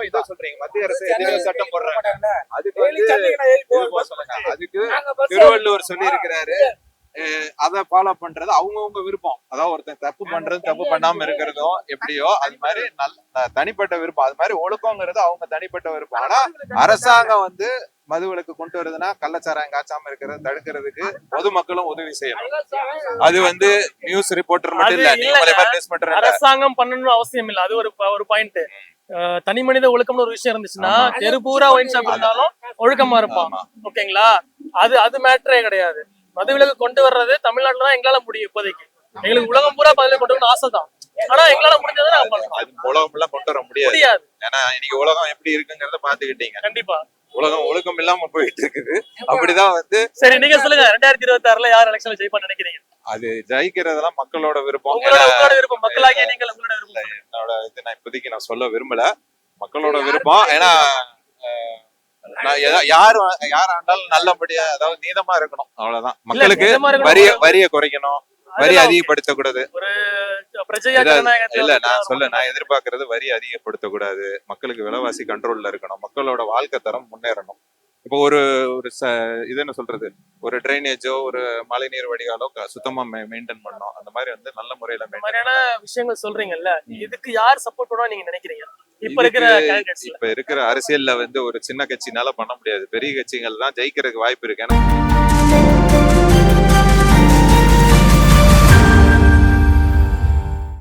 இதான் சொல்றீங்க, மத்திய அரசு எதிர்ப்பு சட்டம் போடுறாங்க, அதுக்கு சொல்லுங்க. அதுக்கு திருவள்ளுவர் சொல்லி இருக்கிறாரு, அதை ஃபாலோ பண்றது அவங்கவுங்க விருப்பம். அதாவது ஒருத்தன் தப்பு பண்றது தப்பு பண்ணாம இருக்கிறதும் எப்படியோ அது மாதிரி தனிப்பட்ட விருப்பம். அது மாதிரி ஒழுக்கங்கிறது அவங்க தனிப்பட்ட விருப்பம். ஆனா அரசாங்கம் வந்து மதுவிலக்கு கொண்டு வருதுன்னா கள்ளச்சாராயம் காய்ச்சாம இருக்கிறத தடுக்கிறதுக்கு பொதுமக்களும் உதவி செய்யணும். அது வந்து நியூஸ் ரிப்போர்ட்டர் மட்டும் இல்ல, அரசாங்கம் பண்ணணும்னு அவசியம் இல்ல. அது ஒரு பாயிண்ட். தனி மனித ஒழுக்கம்னு ஒரு விஷயம் இருந்துச்சுன்னா தெரு பூரா ஒயின் ஷாப் இருந்தாலும் ஒழுக்கமா இருப்பான். ஓகேங்களா? அது மேட்டரே கிடையாது. மதுவிலக்கு கொண்டு வர்றது தமிழ்நாட்டுல தான் எங்களால முடியும். இப்போதைக்கு எங்களுக்கு உலகம் பூரா மதுவிலக்கு கொண்டு வரணும்னு ஆசைதான். ஆனா எங்களால முடிஞ்சதை நாங்க பண்றோம். அது உலகம் எல்லாம் கொண்டு வர முடியாது. ஏன்னா இன்னைக்கு உலகம் எப்படி இருக்குங்கிறத பாத்துக்கிட்டீங்க. கண்டிப்பா உலகம் ஒழுக்கம் இல்லாம போயிட்டு இருக்குது. அப்படிதான் வந்து சரி, நீங்க சொல்லுங்க, 2026 யார் எலெக்ஷன்ல ஜெயிப்பான்னு நினைக்கிறீங்க? அது ஜெயிக்கிறதெல்லாம் மக்களோட விருப்பம். உங்களோட விருப்பம், மக்களாகிய நீங்கள் உங்களோட விருப்பம். என்னோட இது நான் இப்போதைக்கு நான் சொல்ல விரும்பல. மக்களோட விருப்பம். ஏன்னா யார் ஆண்டாலும் நல்லபடியா, அதாவது நீதமா இருக்கணும், அவ்வளவுதான். மக்களுக்கு வரியை குறைக்கணும், வரி அதிகப்படுத்த கூடாது. இல்ல நான் எதிர்பார்க்கறது வரி அதிகப்படுத்த கூடாது. மக்களுக்கு விலைவாசி கண்ட்ரோல்ல இருக்கணும், மக்களோட வாழ்க்கை தரம் முன்னேறணும். இப்போ ஒரு இது என்ன சொல்றது, ஒரு டிரைனேஜோ ஒரு மழைநீர் வடிகாலோ சுத்தமா மெயின்டைன் பண்ணணும். அந்த மாதிரி வந்து நல்ல முறையில விஷயங்கள் சொல்றீங்கல்ல, இதுக்கு யார் சப்போர்ட் பண்ணுவா நீங்க நினைக்கிறீங்க? இப்ப இருக்கிற அரசியல்ல வந்து ஒரு சின்ன கட்சினால பண்ண முடியாது. பெரிய கட்சிகள் தான் ஜெயிக்கிறதுக்கு வாய்ப்பு இருக்கு.